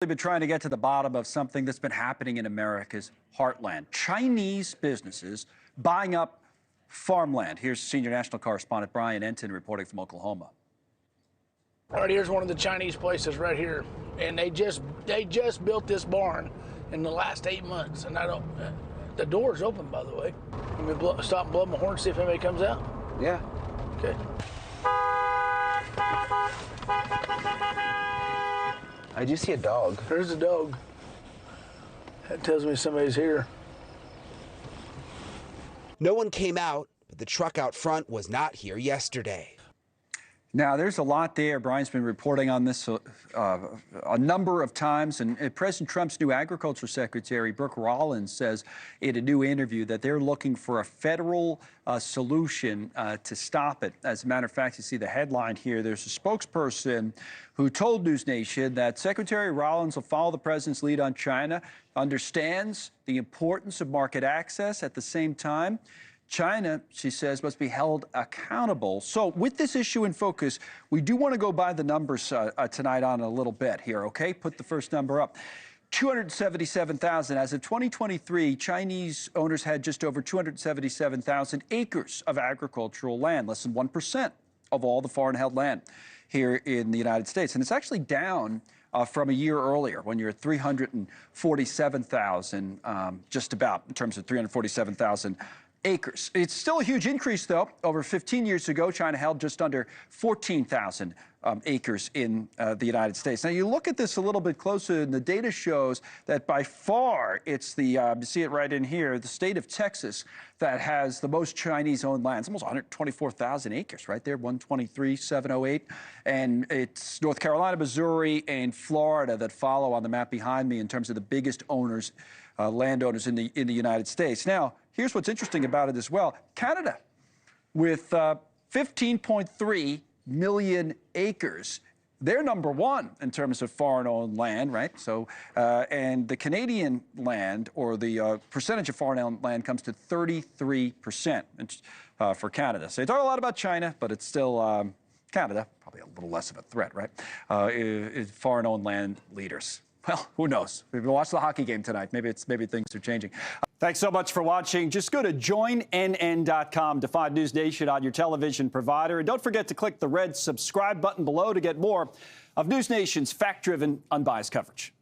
been trying to get to the bottom of something that's been happening in America's heartland. Chinese businesses buying up farmland. Here's senior national correspondent Brian Enton reporting from Oklahoma. All right, here's one of the Chinese places right here, and they just built this barn in the last 8 months, and the door's open, by the way. Let me stop and blow my horn, see if anybody comes out. Yeah. Okay. I do see a dog. There's a dog. That tells me somebody's here. No one came out, but the truck out front was not here yesterday. Now, there's a lot there. Brian's been reporting on this a number of times, and President Trump's new Agriculture Secretary, Brooke Rollins, says in a new interview that they're looking for a federal solution to stop it. As a matter of fact, you see the headline here. There's a spokesperson who told News Nation that Secretary Rollins will follow the president's lead on China, understands the importance of market access. At the same time, China, she says, must be held accountable. So with this issue in focus, we do want to go by the numbers tonight on a little bit here, okay? Put the first number up. 277,000. As of 2023, Chinese owners had just over 277,000 acres of agricultural land, less than 1% of all the foreign-held land here in the United States. And it's actually down from a year earlier when you're at 347,000, just about, in terms of 347,000 acres. It's still a huge increase, though. Over 15 years ago, China held just under 14,000 acres in the United States. Now, you look at this a little bit closer, and the data shows that by far it's the, you see it right in here, the state of Texas that has the most Chinese-owned land. It's almost 124,000 acres right there, 123,708. And it's North Carolina, Missouri, and Florida that follow on the map behind me in terms of the biggest owners, landowners in the United States. Now, here's what's interesting about it as well. Canada, with 15.3 million acres, they're number one in terms of foreign-owned land, right? So, and the Canadian land, or the percentage of foreign-owned land, comes to 33% for Canada. So you talk a lot about China, but it's still Canada, probably a little less of a threat, right? Foreign-owned land leaders. Well, who knows? We've watched the hockey game tonight. Maybe things are changing. Thanks so much for watching. Just go to joinnn.com to find News Nation on your television provider. And don't forget to click the red subscribe button below to get more of News Nation's fact-driven, unbiased coverage.